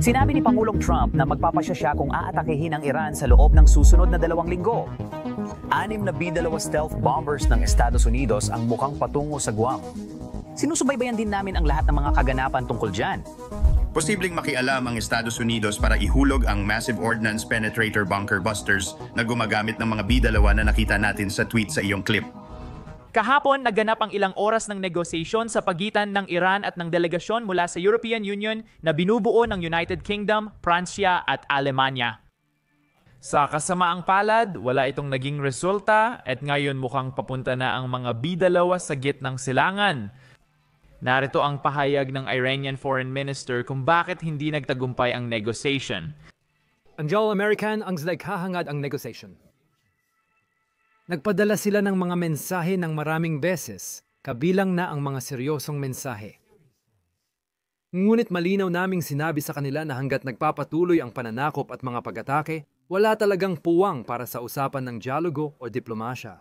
Sinabi ni Pangulong Trump na magpapasya siya kung aatakehin ang Iran sa loob ng susunod na 2 linggo. 6 na B-2 stealth bombers ng Estados Unidos ang mukhang patungo sa Guam. Sinusubaybayan din namin ang lahat ng mga kaganapan tungkol dyan. Posibleng makialam ang Estados Unidos para ihulog ang Massive Ordnance Penetrator Bunker Busters na gumagamit ng mga B-2 na nakita natin sa tweet sa iyong clip. Kahapon, naganap ang ilang oras ng negosasyon sa pagitan ng Iran at ng delegasyon mula sa European Union na binubuo ng United Kingdom, Pransya at Alemanya. Sa kasamaang palad, wala itong naging resulta at ngayon mukhang papunta na ang mga B-2 sa gitnang silangan. Narito ang pahayag ng Iranian Foreign Minister kung bakit hindi nagtagumpay ang negotiation. Anjal American ang hangad ang negotiation. Nagpadala sila ng mga mensahe ng maraming beses, kabilang na ang mga seryosong mensahe. Ngunit malinaw naming sinabi sa kanila na hanggat nagpapatuloy ang pananakop at mga pag-atake, wala talagang puwang para sa usapan ng dialogo o diplomasya.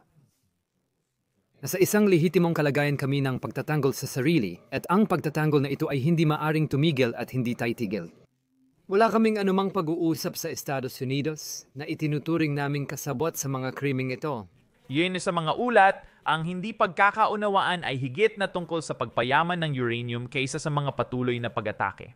Nasa isang lehitimong kalagayan kami ng pagtatanggol sa sarili at ang pagtatanggol na ito ay hindi maaring tumigil at hindi titigil. Wala kaming anumang pag-uusap sa Estados Unidos na itinuturing naming kasabot sa mga krimeng ito. Yun sa mga ulat, ang hindi pagkakaunawaan ay higit na tungkol sa pagpayaman ng uranium kaysa sa mga patuloy na pag-atake.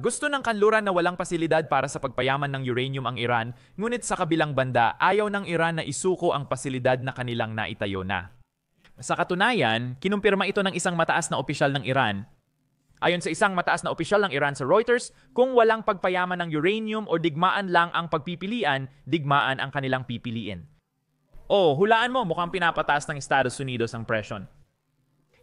Gusto ng kanluran na walang pasilidad para sa pagpayaman ng uranium ang Iran, ngunit sa kabilang banda, ayaw ng Iran na isuko ang pasilidad na kanilang naitayo na. Sa katunayan, kinumpirma ito ng isang mataas na opisyal ng Iran. Ayon sa isang mataas na opisyal ng Iran sa Reuters, kung walang pagpayaman ng uranium o digmaan lang ang pagpipilian, digmaan ang kanilang pipiliin. Hulaan mo, mukhang pinapataas ng Estados Unidos ang presyon.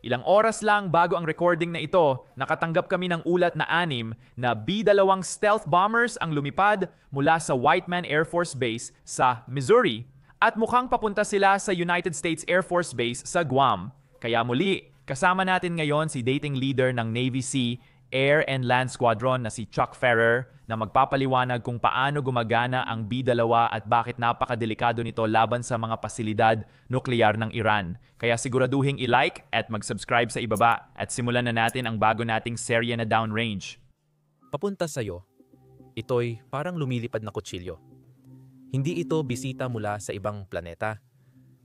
Ilang oras lang bago ang recording na ito, nakatanggap kami ng ulat na 6 na B-2 stealth bombers ang lumipad mula sa Whiteman Air Force Base sa Missouri at mukhang papunta sila sa United States Air Force Base sa Guam. Kaya muli, kasama natin ngayon si dating leader ng Navy Sea, Air and Land Squadron na si Chuck Ferrer na magpapaliwanag kung paano gumagana ang B-2 at bakit napakadelikado nito laban sa mga pasilidad nuklear ng Iran. Kaya siguraduhin i-like at mag-subscribe sa ibaba at simulan na natin ang bago nating serye na Downrange. Papunta sa'yo, ito'y parang lumilipad na kutsilyo. Hindi ito bisita mula sa ibang planeta,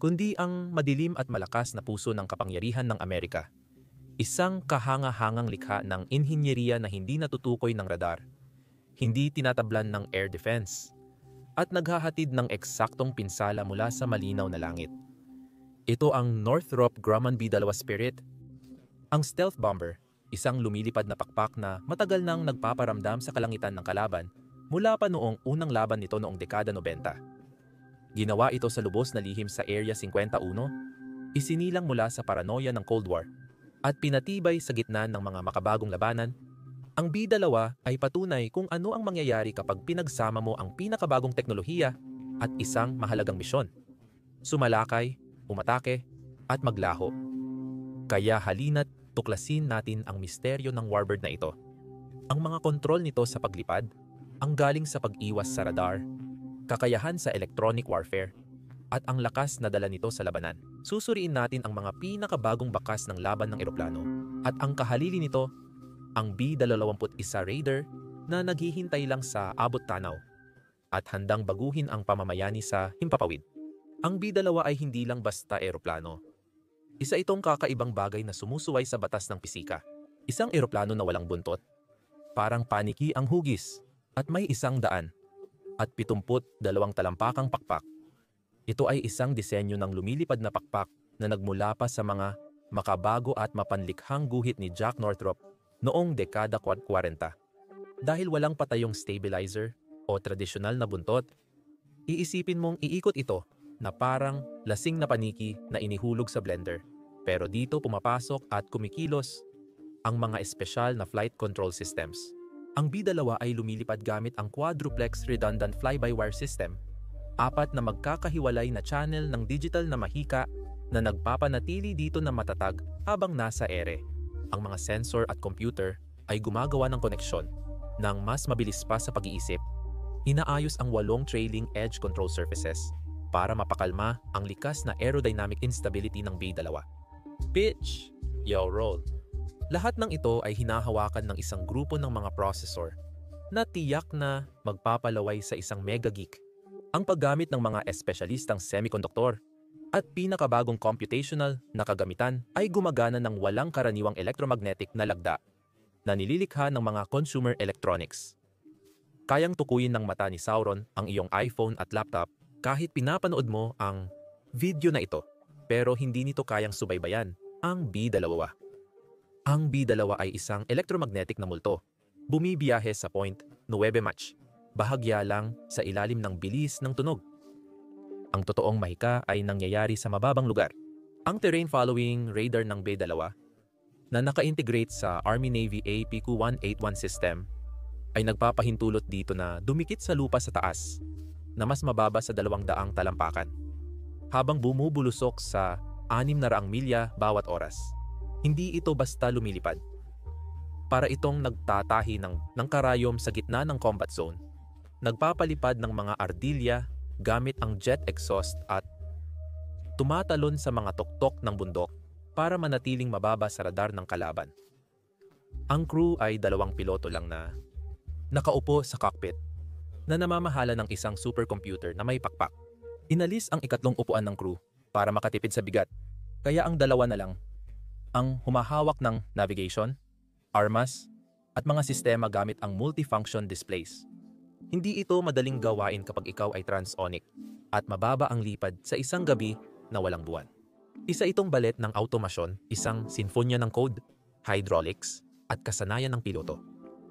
kundi ang madilim at malakas na puso ng kapangyarihan ng Amerika. Isang kahanga-hangang likha ng inhinyeriya na hindi natutukoy ng radar, hindi tinatablan ng air defense, at naghahatid ng eksaktong pinsala mula sa malinaw na langit. Ito ang Northrop Grumman B-2 Spirit, ang stealth bomber, isang lumilipad na pakpak na matagal nang nagpaparamdam sa kalangitan ng kalaban mula pa noong unang laban nito noong dekada 90. Ginawa ito sa lubos na lihim sa Area 51, isinilang mula sa paranoia ng Cold War, at pinatibay sa gitna ng mga makabagong labanan. Ang B-2 ay patunay kung ano ang mangyayari kapag pinagsama mo ang pinakabagong teknolohiya at isang mahalagang misyon: sumalakay, umatake, at maglaho. Kaya halina't tuklasin natin ang misteryo ng warbird na ito. Ang mga kontrol nito sa paglipad, ang galing sa pag-iwas sa radar, kakayahan sa electronic warfare, at ang lakas na dala nito sa labanan. Susuriin natin ang mga pinakabagong bakas ng laban ng eroplano at ang kahalili nito, ang B-21 Raider na naghihintay lang sa abot tanaw at handang baguhin ang pamamayani sa himpapawid. Ang B-2 ay hindi lang basta eroplano. Isa itong kakaibang bagay na sumusuway sa batas ng pisika. Isang eroplano na walang buntot, parang paniki ang hugis, at may 100 at 72 talampakang pakpak. Ito ay isang disenyo ng lumilipad na pakpak na nagmula pa sa mga makabago at mapanlikhang guhit ni Jack Northrop noong dekada 40. Dahil walang patayong stabilizer o tradisyonal na buntot, iisipin mong iikot ito na parang lasing na paniki na inihulog sa blender. Pero dito pumapasok at kumikilos ang mga espesyal na flight control systems. Ang B-2 ay lumilipad gamit ang quadruplex redundant fly-by-wire system, 4 na magkakahiwalay na channel ng digital na mahika na nagpapanatili dito na matatag habang nasa ere. Ang mga sensor at computer ay gumagawa ng koneksyon ng mas mabilis pa sa pag-iisip. Inaayos ang 8 trailing edge control surfaces para mapakalma ang likas na aerodynamic instability ng B-2. Pitch, yo roll. Lahat ng ito ay hinahawakan ng isang grupo ng mga processor na tiyak na magpapalaway sa isang mega geek. Ang paggamit ng mga espesyalistang semiconductor at pinakabagong computational na kagamitan ay gumagana ng walang karaniwang electromagnetic na lagda na nililikha ng mga consumer electronics. Kayang tukuyin ng mata ni Sauron ang iyong iPhone at laptop kahit pinapanood mo ang video na ito, pero hindi nito kayang subaybayan ang B2. Ang B2 ay isang electromagnetic na multo. Bumibiyahe sa 0.9 Mach, bahagya lang sa ilalim ng bilis ng tunog. Ang totoong mahika ay nangyayari sa mababang lugar. Ang terrain-following radar ng B2 na naka-integrate sa Army-Navy APQ-181 system ay nagpapahintulot dito na dumikit sa lupa sa taas na mas mababa sa 200 talampakan habang bumubulusok sa 600 milya bawat oras. Hindi ito basta lumilipad. Para itong nagtatahi ng karayom sa gitna ng combat zone, nagpapalipad ng mga ardilya gamit ang jet exhaust at tumatalon sa mga tuktok ng bundok para manatiling mababa sa radar ng kalaban. Ang crew ay 2 piloto lang na nakaupo sa cockpit na namamahala ng isang supercomputer na may pakpak. Inalis ang ikatlong upuan ng crew para makatipid sa bigat, kaya ang 2 na lang ang humahawak ng navigation, armas, at mga sistema gamit ang multifunction displays. Hindi ito madaling gawain kapag ikaw ay transonic at mababa ang lipad sa isang gabi na walang buwan. Isa itong balet ng automasyon, isang sinfonya ng code, hydraulics, at kasanayan ng piloto.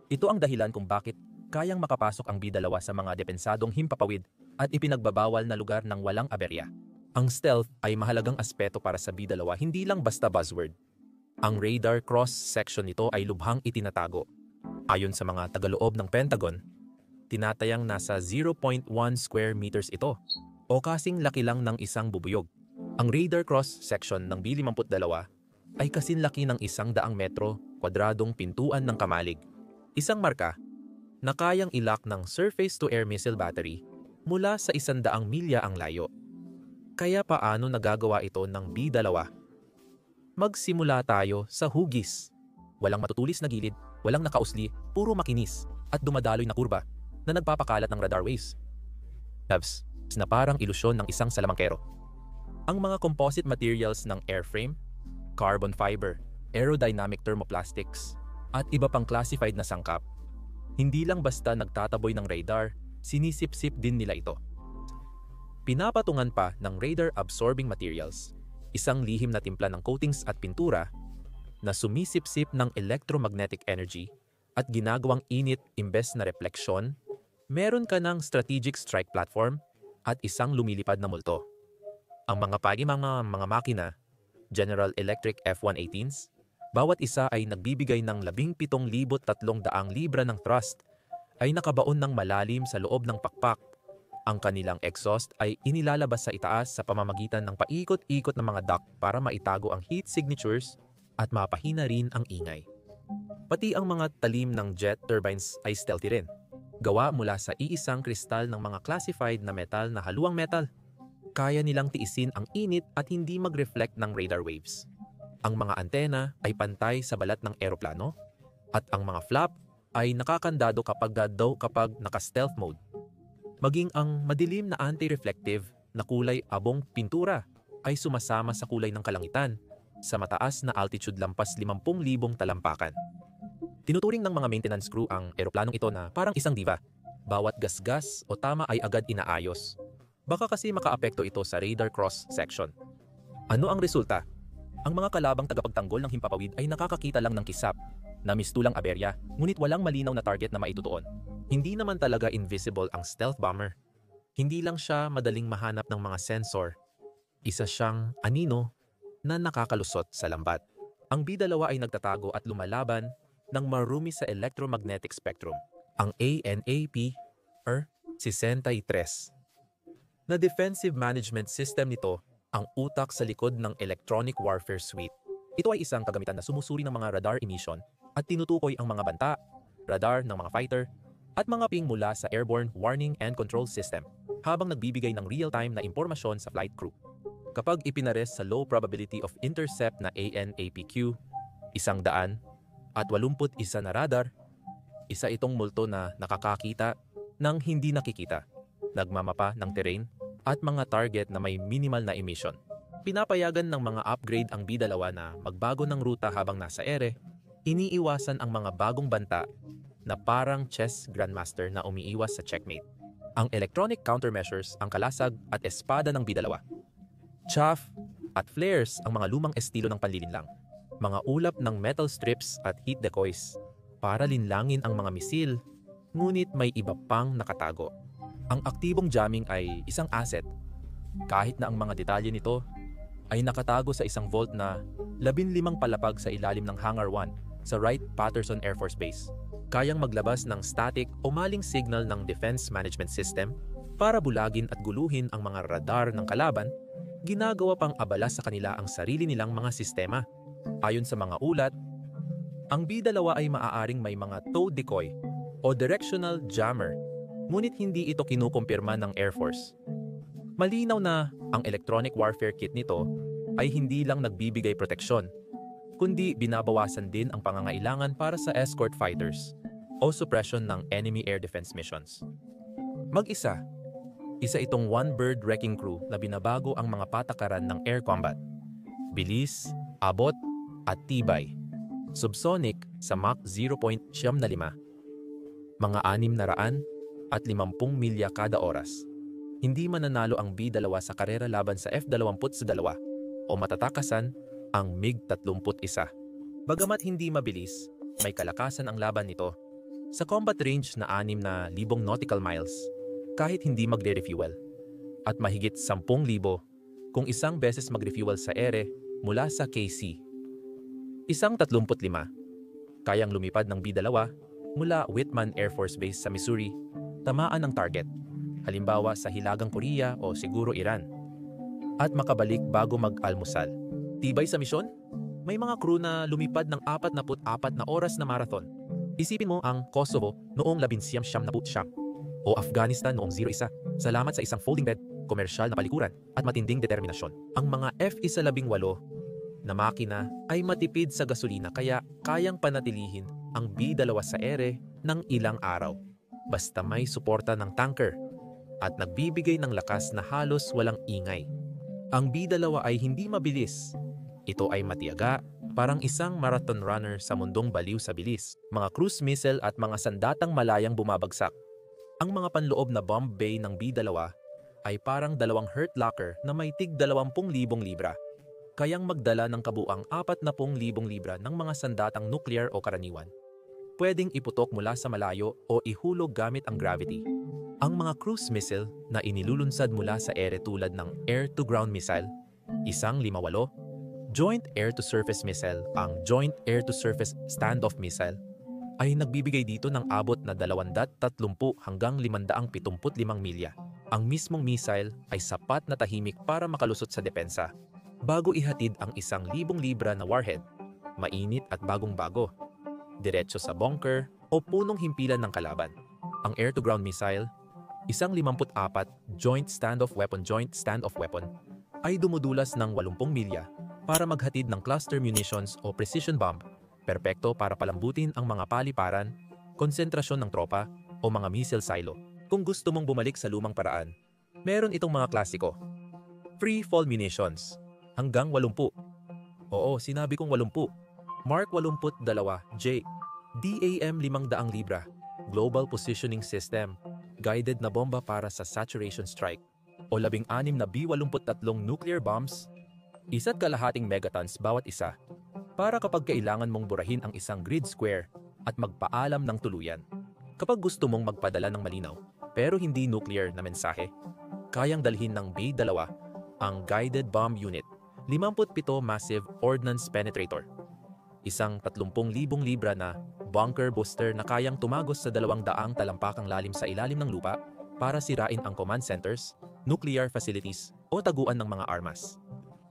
Ito ang dahilan kung bakit kayang makapasok ang B2 sa mga depensadong himpapawid at ipinagbabawal na lugar ng walang aberya. Ang stealth ay mahalagang aspeto para sa B2, hindi lang basta buzzword. Ang radar cross-section nito ay lubhang itinatago. Ayon sa mga tagaloob ng Pentagon, tinatayang nasa 0.1 square meters ito o kasing laki lang ng isang bubuyog. Ang radar cross-section ng B-52 ay kasinlaki ng 100 metro kwadradong pintuan ng kamalig. Isang marka na kayang ilak ng surface-to-air missile battery mula sa 100 milya ang layo. Kaya paano nagagawa ito ng B2? Magsimula tayo sa hugis. Walang matutulis na gilid, walang nakausli, puro makinis at dumadaloy na kurba na nagpapakalat ng radar waves. Labs, na parang ilusyon ng isang salamangkero. Ang mga composite materials ng airframe, carbon fiber, aerodynamic thermoplastics, at iba pang classified na sangkap, hindi lang basta nagtataboy ng radar, sinisip-sip din nila ito. Pinapatungan pa ng radar-absorbing materials, isang lihim na timpla ng coatings at pintura na sumisip-sip ng electromagnetic energy at ginagawang init imbes na refleksyon. Meron ka ng strategic strike platform at isang lumilipad na multo. Ang mga mga makina, General Electric F-118s, bawat isa ay nagbibigay ng 17,300 libra ng thrust, ay nakabaon ng malalim sa loob ng pakpak. Ang kanilang exhaust ay inilalabas sa itaas sa pamamagitan ng paikot-ikot na mga duct para maitago ang heat signatures at mapahina rin ang ingay. Pati ang mga talim ng jet turbines ay stealthy rin. Gawa mula sa iisang kristal ng mga classified na metal na haluang metal. Kaya nilang tiisin ang init at hindi mag-reflect ng radar waves. Ang mga antena ay pantay sa balat ng eroplano at ang mga flap ay nakakandado kapag naka-stealth mode. Maging ang madilim na anti-reflective na kulay abong pintura ay sumasama sa kulay ng kalangitan sa mataas na altitude lampas 50,000 talampakan. Tinuturing ng mga maintenance crew ang eroplanong ito na parang isang diva. Bawat gasgas o tama ay agad inaayos. Baka kasi makaapekto ito sa radar cross-section. Ano ang resulta? Ang mga kalabang tagapagtanggol ng himpapawid ay nakakakita lang ng kisap na mistulang aberya, ngunit walang malinaw na target na maitutuon. Hindi naman talaga invisible ang stealth bomber. Hindi lang siya madaling mahanap ng mga sensor. Isa siyang anino na nakakalusot sa lambat. Ang B2 ay nagtatago at lumalaban ng marumi sa electromagnetic spectrum, ang ANAP or 63. Na defensive management system nito ang utak sa likod ng electronic warfare suite. Ito ay isang kagamitan na sumusuri ng mga radar emission at tinutukoy ang mga banta, radar ng mga fighter, at mga ping mula sa airborne warning and control system habang nagbibigay ng real-time na impormasyon sa flight crew. Kapag ipinares sa low probability of intercept na ANAPQ, 100 at 81 na radar. Isa itong multo na nakakakita ng hindi nakikita, nagmamapa ng terrain at mga target na may minimal na emission. Pinapayagan ng mga upgrade ang B-2 na magbago ng ruta habang nasa ere. Iniiwasan ang mga bagong banta na parang chess grandmaster na umiiwas sa checkmate. Ang electronic countermeasures ang kalasag at espada ng B-2. Chaff at flares ang mga lumang estilo ng panlilinlang. Mga ulap ng metal strips at heat decoys para linlangin ang mga misil, ngunit may iba pang nakatago. Ang aktibong jamming ay isang asset, kahit na ang mga detalye nito ay nakatago sa isang vault na 15 palapag sa ilalim ng Hangar 1 sa Wright-Patterson Air Force Base. Kayang maglabas ng static o maling signal ng Defense Management System para bulagin at guluhin ang mga radar ng kalaban, ginagawa pang abala sa kanila ang sarili nilang mga sistema. Ayon sa mga ulat, ang B-2 ay maaaring may mga tow decoy o directional jammer, ngunit hindi ito kinukumpirma ng Air Force. Malinaw na ang electronic warfare kit nito ay hindi lang nagbibigay proteksyon, kundi binabawasan din ang pangangailangan para sa escort fighters o suppression ng enemy air defense missions. Mag-isa, isa itong one-bird wrecking crew na binabago ang mga patakaran ng air combat. Bilis, abot, at tibay. Subsonic sa Mach 0.5, mga 650 milya kada oras. Hindi mananalo ang B-2 sa karera laban sa F-22 o matatakasan ang MiG-31. Bagamat hindi mabilis, may kalakasan ang laban nito. Sa combat range na 6,000 nautical miles, kahit hindi magre-refuel, at mahigit 10,000 kung isang beses mag-refuel sa ere mula sa KC. Isang 35, kayang lumipad ng B-2 mula Whitman Air Force Base sa Missouri, tamaan ng target, halimbawa sa Hilagang Korea o siguro Iran, at makabalik bago mag-almusal. Tibay sa misyon? May mga crew na lumipad ng 44 na oras na marathon. Isipin mo ang Kosovo noong 1979 o Afghanistan noong 01. Salamat sa isang folding bed, komersyal na palikuran at matinding determinasyon. Ang mga F-18 na makina ay matipid sa gasolina kaya kayang panatilihin ang B-2 sa ere ng ilang araw. Basta may suporta ng tanker at nagbibigay ng lakas na halos walang ingay. Ang B-2 ay hindi mabilis. Ito ay matiyaga, parang isang marathon runner sa mundong baliw sa bilis. Mga cruise missile at mga sandatang malayang bumabagsak. Ang mga panloob na bomb bay ng B-2 ay parang dalawang hurt locker na may tig 20,000 libra. Kayang magdala ng kabuang 40,000 libra ng mga sandatang nuclear o karaniwan. Pwedeng iputok mula sa malayo o ihulog gamit ang gravity. Ang mga cruise missile na inilulunsad mula sa ere tulad ng air-to-ground missile, isang 58, joint air-to-surface missile, ang joint air-to-surface standoff missile, ay nagbibigay dito ng abot na 230 hanggang 575 milya. Ang mismong missile ay sapat na tahimik para makalusot sa depensa. Bago ihatid ang 1,000 libra na warhead, mainit at bagong-bago, diretso sa bunker o punong himpilan ng kalaban. Ang air-to-ground missile, isang 54 joint standoff weapon ay dumudulas ng 80 milya para maghatid ng cluster munitions o precision bomb, perpekto para palambutin ang mga paliparan, konsentrasyon ng tropa o mga missile silo. Kung gusto mong bumalik sa lumang paraan, meron itong mga klasiko. Free fall munitions, hanggang 80. Oo, sinabi kong 80. Mark 82J, DAM 500 libra, Global Positioning System, guided na bomba para sa saturation strike, o 16 na B-83 nuclear bombs, 1.5 megatons bawat isa, para kapag kailangan mong burahin ang isang grid square at magpaalam ng tuluyan. Kapag gusto mong magpadala ng malinaw, pero hindi nuclear na mensahe, kayang dalhin ng B-2 ang Guided Bomb Unit, 57 Massive Ordnance Penetrator, isang 30,000 libra na bunker booster na kayang tumagos sa 200 talampakang lalim sa ilalim ng lupa para sirain ang command centers, nuclear facilities o taguan ng mga armas.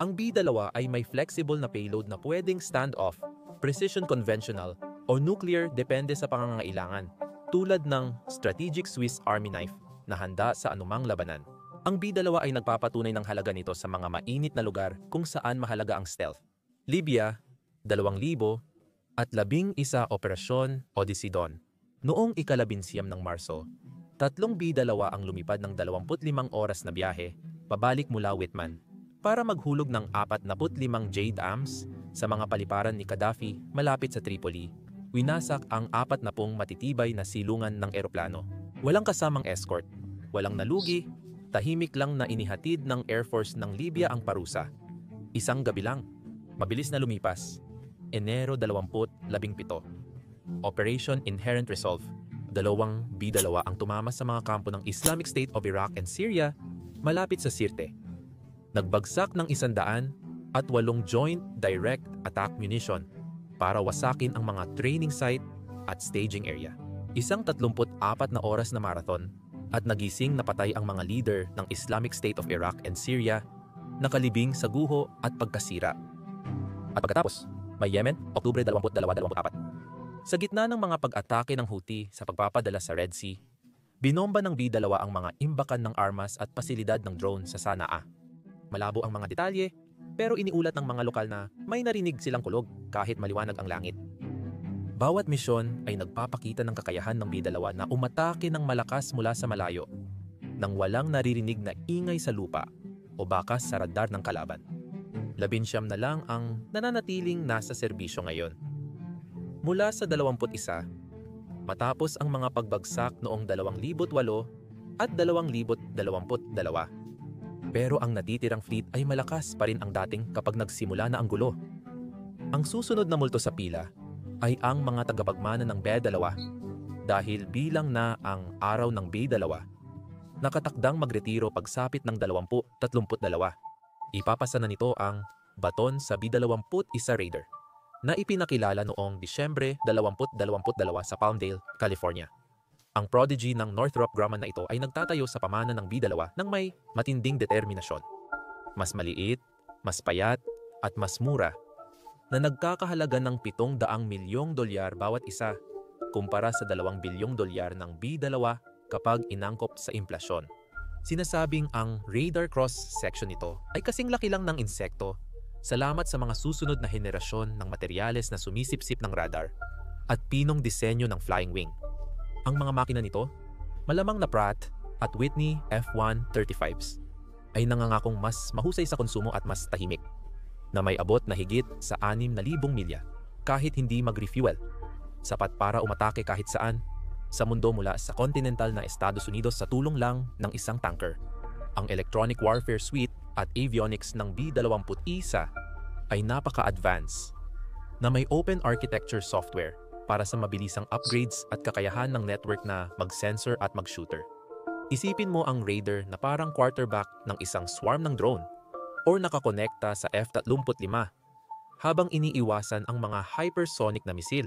Ang B-2 ay may flexible na payload na pwedeng stand-off, precision conventional o nuclear depende sa pangangailangan, tulad ng Strategic Swiss Army Knife na handa sa anumang labanan. Ang B-2 ay nagpapatunay ng halaga nito sa mga mainit na lugar kung saan mahalaga ang stealth. Libya, 2,000, at 11 Operasyon Odyssey Dawn. Noong ika-11 ng Marso, 3 B-2 ang lumipad ng 25 oras na biyahe pabalik mula Whitman para maghulog ng 45 Jade Ams sa mga paliparan ni Gaddafi malapit sa Tripoli. Winasak ang 40 matitibay na silungan ng eroplano. Walang kasamang escort, walang nalugi, tahimik lang na inihatid ng Air Force ng Libya ang parusa. Isang gabi lang, mabilis na lumipas. Enero 2017. Operation Inherent Resolve. 2 B-2 ang tumama sa mga kampo ng Islamic State of Iraq and Syria malapit sa Sirte. Nagbagsak ng 108 Joint Direct Attack Munition para wasakin ang mga training site at staging area. Isang 34 na oras na marathon at nagising na patay ang mga leader ng Islamic State of Iraq and Syria, nakalibing sa guho at pagkasira. At pagkatapos, may Yemen, Oktubre 22-24. Sa gitna ng mga pag-atake ng Houthi sa pagpapadala sa Red Sea, binomba ng B-2 ang mga imbakan ng armas at pasilidad ng drone sa Sanaa. Malabo ang mga detalye, pero iniulat ng mga lokal na may narinig silang kulog kahit maliwanag ang langit. Bawat misyon ay nagpapakita ng kakayahan ng B-2 na umatake ng malakas mula sa malayo, nang walang naririnig na ingay sa lupa o bakas sa radar ng kalaban. 19 na lang ang nananatiling nasa serbisyo ngayon. Mula sa 21, matapos ang mga pagbagsak noong 2008 at 2022. Pero ang natitirang fleet ay malakas pa rin ang dating kapag nagsimula na ang gulo. Ang susunod na multo sa pila ay ang mga tagapagmana ng B-2 dahil bilang na ang araw ng B-2, nakatakdang magretiro pagsapit ng 2032. Ipapasa na nito ang baton sa B-21 Raider na ipinakilala noong Disyembre 2022 sa Palmdale, California. Ang prodigy ng Northrop Grumman na ito ay nagtatayo sa pamana ng B-2 ng may matinding determinasyon. Mas maliit, mas payat, at mas mura na nagkakahalaga ng $700 milyong bawat isa kumpara sa $2 bilyong ng B-2 kapag inangkop sa inflasyon. Sinasabing ang radar cross-section nito ay kasing laki lang ng insekto salamat sa mga susunod na henerasyon ng materyales na sumisipsip ng radar at pinong disenyo ng flying wing. Ang mga makina nito, malamang na Pratt at Whitney F135s, ay nangangakong mas mahusay sa konsumo at mas tahimik, na may abot na higit sa 6,000 milya kahit hindi mag-refuel, sapat para umatake kahit saan sa mundo mula sa continental na Estados Unidos sa tulong lang ng isang tanker. Ang electronic warfare suite at avionics ng B-21 ay napaka-advanced, na may open architecture software para sa mabilisang upgrades at kakayahan ng network na mag-sensor at mag-shooter. Isipin mo ang Raider na parang quarterback ng isang swarm ng drone or nakakonekta sa F-35 habang iniiwasan ang mga hypersonic na misil.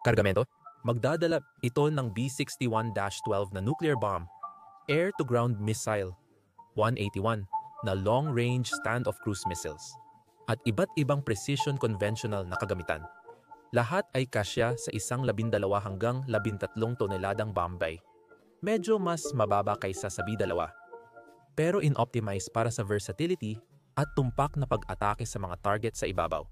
Kargamento, magdadala ito ng B-61-12 na nuclear bomb, air-to-ground missile, 181 na long-range stand-off cruise missiles, at iba't ibang precision conventional na kagamitan. Lahat ay kasya sa isang 12 hanggang 13 toneladang Bombay. Medyo mas mababa kaysa sa B-2, pero in-optimize para sa versatility at tumpak na pag-atake sa mga target sa ibabaw,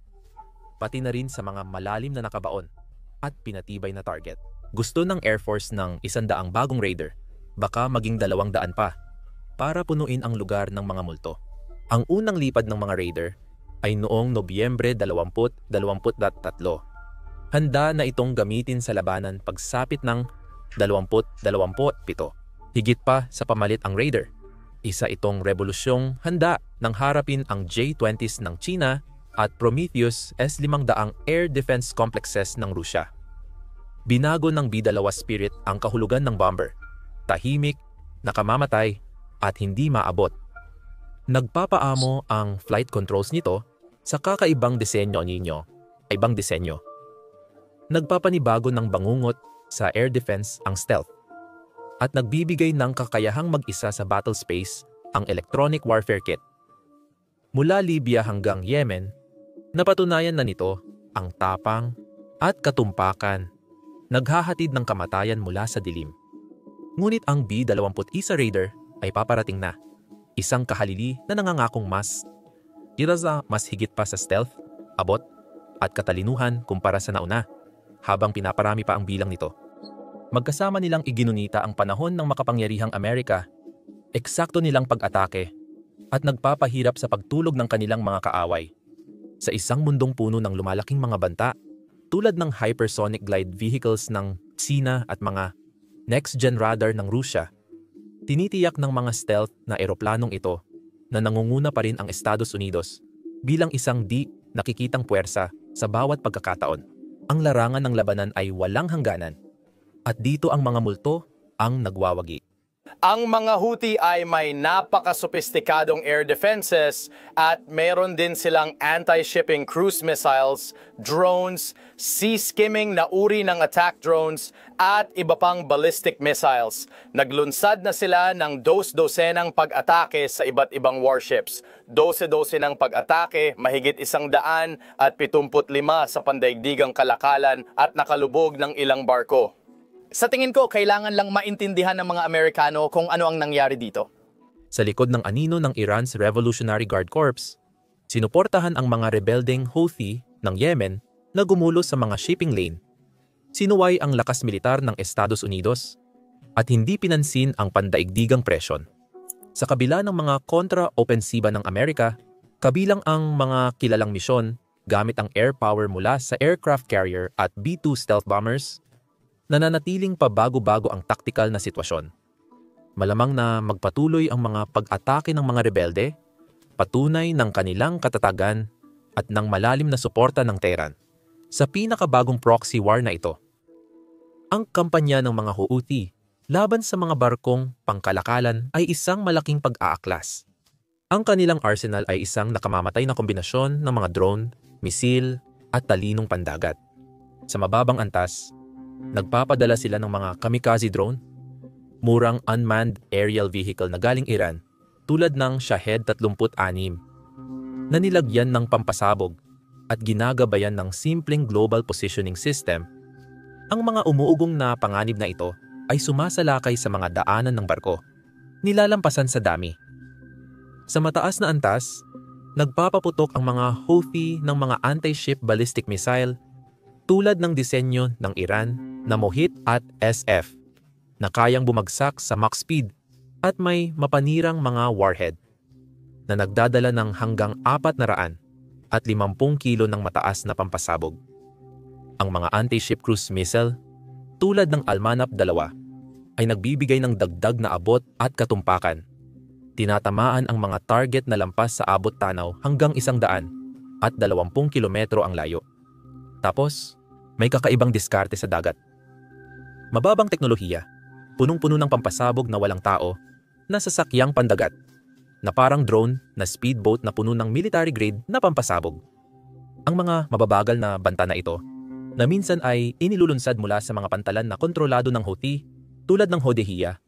pati na rin sa mga malalim na nakabaon at pinatibay na target. Gusto ng Air Force ng 100 bagong Raider, baka maging 200 pa, para punuin ang lugar ng mga multo. Ang unang lipad ng mga Raider ay noong Nobyembre 2023. Handa na itong gamitin sa labanan pagsapit ng 2027. Higit pa sa pamalit ang Raider, isa itong revolusyong handa nang harapin ang J-20s ng China at Prometheus S-500 air defense complexes ng Rusya. Binago ng B-2 Spirit ang kahulugan ng bomber, tahimik, nakamamatay, at hindi maabot. Nagpapaamo ang flight controls nito sa kakaibang disenyo ninyo, ibang disenyo. Nagpapanibago ng bangungot sa air defense ang stealth, at nagbibigay ng kakayahang mag-isa sa battle space ang electronic warfare kit. Mula Libya hanggang Yemen, napatunayan na nito ang tapang at katumpakan, naghahatid ng kamatayan mula sa dilim. Ngunit ang B-21 Raider ay paparating na, isang kahalili na nangangakong mas higit pa sa stealth, abot, at katalinuhan kumpara sa nauna, habang pinaparami pa ang bilang nito. Magkasama nilang iginunita ang panahon ng makapangyarihang Amerika, eksakto nilang pag-atake, at nagpapahirap sa pagtulog ng kanilang mga kaaway. Sa isang mundong puno ng lumalaking mga banta, tulad ng hypersonic glide vehicles ng Tsina at mga next-gen radar ng Rusya, tinitiyak ng mga stealth na eroplanong ito na nangunguna pa rin ang Estados Unidos bilang isang di nakikitang puwersa sa bawat pagkakataon. Ang larangan ng labanan ay walang hangganan at dito ang mga multo ang nagwawagi. Ang mga Houthi ay may napaka-sophisticadong air defenses at meron din silang anti-shipping cruise missiles, drones, sea-skimming na uri ng attack drones at iba pang ballistic missiles. Naglunsad na sila ng dos-dosenang pag-atake sa iba't ibang warships. 12-12 ng pag-atake, mahigit 175 sa pandaigdigang kalakalan at nakalubog ng ilang barko. Sa tingin ko, kailangan lang maintindihan ng mga Amerikano kung ano ang nangyari dito. Sa likod ng anino ng Iran's Revolutionary Guard Corps, sinuportahan ang mga rebelding Houthi ng Yemen na gumulo sa mga shipping lane. Sinuway ang lakas militar ng Estados Unidos at hindi pinansin ang pandaigdigang presyon. Sa kabila ng mga kontra-opensiba ng Amerika, kabilang ang mga kilalang misyon gamit ang air power mula sa aircraft carrier at B-2 stealth bombers, nananatiling pabago-bago ang taktikal na sitwasyon. Malamang na magpatuloy ang mga pag-atake ng mga rebelde, patunay ng kanilang katatagan at ng malalim na suporta ng Tehran sa pinakabagong proxy war na ito. Ang kampanya ng mga Houthi laban sa mga barkong pangkalakalan ay isang malaking pag-aaklas. Ang kanilang arsenal ay isang nakamamatay na kombinasyon ng mga drone, misil at talinong pandagat. Sa mababang antas, nagpapadala sila ng mga kamikaze drone, murang unmanned aerial vehicle na galing Iran tulad ng Shahed 36 na nilagyan ng pampasabog at ginagabayan ng simpleng global positioning system. Ang mga umuugong na panganib na ito ay sumasalakay sa mga daanan ng barko, nilalampasan sa dami. Sa mataas na antas, nagpapaputok ang mga Houthi ng mga anti-ship ballistic missile tulad ng disenyo ng Iran na Mohit at SF na kayang bumagsak sa Mach speed at may mapanirang mga warhead na nagdadala ng hanggang 400 at 50 kilo ng mataas na pampasabog. Ang mga anti-ship cruise missile tulad ng Almanap 2 ay nagbibigay ng dagdag na abot at katumpakan. Tinatamaan ang mga target na lampas sa abot tanaw hanggang 100 at 20 kilometro ang layo. Tapos, may kakaibang diskarte sa dagat. Mababang teknolohiya, punong-puno ng pampasabog na walang tao, na sasakyang pandagat, na parang drone na speedboat na puno ng military grade na pampasabog. Ang mga mababagal na banta na ito, na minsan ay inilulunsad mula sa mga pantalan na kontrolado ng Houthi, tulad ng Hodeiya,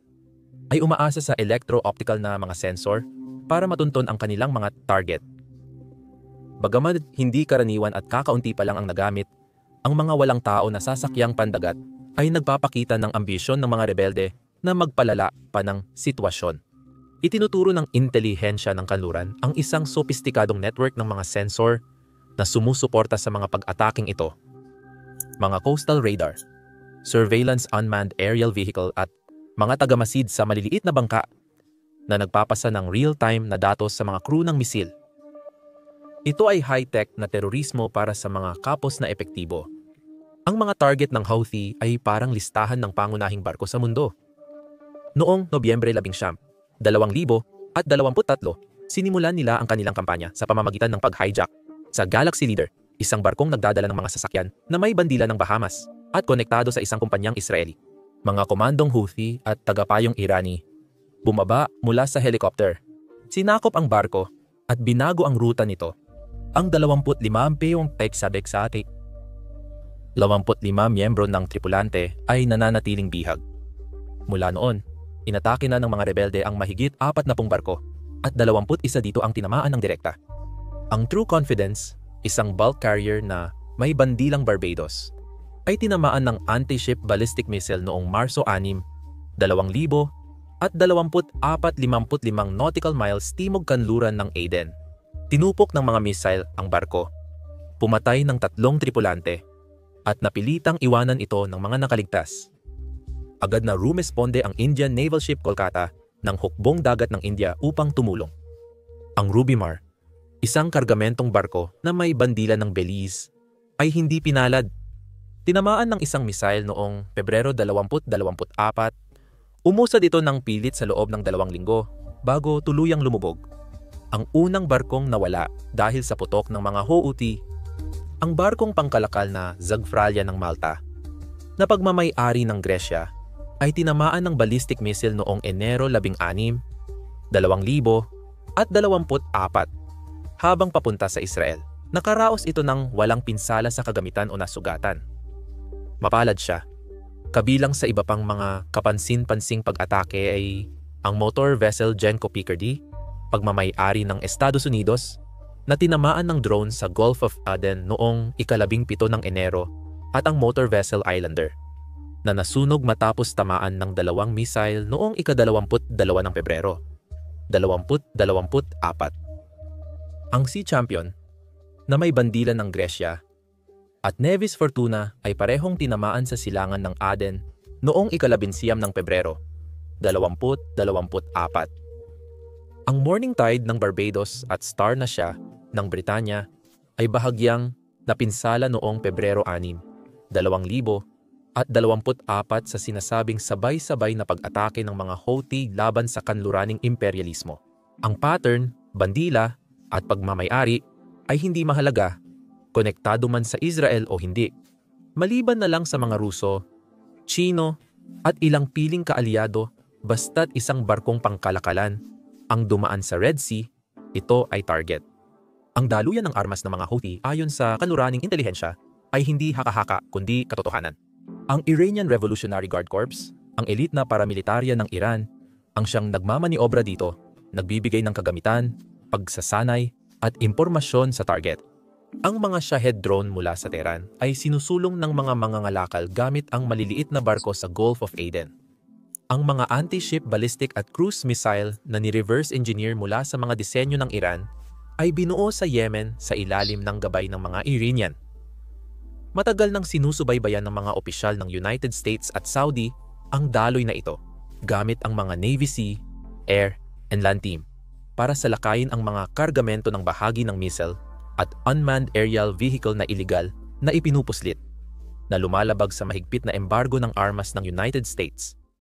ay umaasa sa electro-optical na mga sensor para matunton ang kanilang mga target. Bagaman hindi karaniwan at kakaunti pa lang ang nagamit, ang mga walang tao na sasakyang pandagat ay nagpapakita ng ambisyon ng mga rebelde na magpalala pa ng sitwasyon. Itinuturo ng intelihensya ng kanluran ang isang sopistikadong network ng mga sensor na sumusuporta sa mga pag-ataking ito. Mga coastal radar, surveillance unmanned aerial vehicle at mga tagamasid sa maliliit na bangka na nagpapasa ng real-time na datos sa mga crew ng misil. Ito ay high-tech na terorismo para sa mga kapos na epektibo. Ang mga target ng Houthi ay parang listahan ng pangunahing barko sa mundo. Noong Nobyembre 11, 2023, sinimulan nila ang kanilang kampanya sa pamamagitan ng pag-hijack sa Galaxy Leader, isang barkong nagdadala ng mga sasakyan na may bandila ng Bahamas at konektado sa isang kumpanyang Israeli. Mga komandong Houthi at tagapayong Irani bumaba mula sa helicopter, sinakop ang barko at binago ang ruta nito. Ang 25 peyong teksabexate, 25 miyembro ng tripulante ay nananatiling bihag. Mula noon, inatake na ng mga rebelde ang mahigit 40 barko at 21 dito ang tinamaan ng direkta. Ang True Confidence, isang bulk carrier na may bandilang Barbados, ay tinamaan ng anti-ship ballistic missile noong Marso 6, 2000 at 24-55 nautical miles timog kanluran ng Aden. Tinupok ng mga missile ang barko pumatay ng 3 tripulante at napilitang iwanan ito ng mga nakaligtas. Agad na rumesponde ang Indian Naval Ship Kolkata ng hukbong dagat ng India upang tumulong. Ang Ruby Mar, isang kargamentong barko na may bandila ng Belize, ay hindi pinalad. Tinamaan ng isang misail noong Pebrero 2024. Umusad ito ng pilit sa loob ng 2 linggo bago tuluyang lumubog. Ang unang barkong nawala dahil sa putok ng mga Houthi, ang barkong pangkalakal na Zagfralia ng Malta, na pagmamay-ari ng Gresya, ay tinamaan ng ballistic missile noong Enero 16, 2024 habang papunta sa Israel. Nakaraos ito ng walang pinsala sa kagamitan o nasugatan. Mapalad siya. Kabilang sa iba pang mga kapansin-pansing pag-atake ay ang motor vessel Genco Picardy, pagmamay-ari ng Estados Unidos, na tinamaan ng drone sa Gulf of Aden noong ika-17 ng Enero, at ang motor vessel Islander, na nasunog matapos tamaan ng 2 missile noong ika-22 ng Pebrero, 2024. Ang Sea Champion, na may bandila ng Gresya, at Nevis Fortuna ay parehong tinamaan sa silangan ng Aden noong ika-19 ng Pebrero, 2024. Ang Morning Tide ng Barbados at Star na siya ng Britanya ay bahagyang napinsala noong Pebrero 6, 2024 sa sinasabing sabay-sabay na pag-atake ng mga Houthi laban sa kanluraning imperialismo. Ang pattern, bandila, at pagmamay-ari ay hindi mahalaga, konektado man sa Israel o hindi. Maliban na lang sa mga Ruso, Chino, at ilang piling kaalyado, basta't isang barkong pangkalakalan ang dumaan sa Red Sea, ito ay target. Ang daluyan ng armas ng mga Houthi ayon sa kanluraning intelihensya ay hindi haka-haka kundi katotohanan. Ang Iranian Revolutionary Guard Corps, ang elite na paramilitarya ng Iran, ang siyang nagmamaniobra dito, nagbibigay ng kagamitan, pagsasanay, at impormasyon sa target. Ang mga Shahed drone mula sa Tehran ay sinusulong ng mga mangangalakal gamit ang maliliit na barko sa Gulf of Aden. Ang mga anti-ship ballistic at cruise missile na ni-reverse engineer mula sa mga disenyo ng Iran ay binuo sa Yemen sa ilalim ng gabay ng mga Iranian. Matagal nang sinusubaybayan ng mga opisyal ng United States at Saudi ang daloy na ito gamit ang mga Navy Sea, Air, and Land Team para salakayin ang mga kargamento ng bahagi ng missile at unmanned aerial vehicle na iligal na ipinupuslit, na lumalabag sa mahigpit na embargo ng armas ng United States.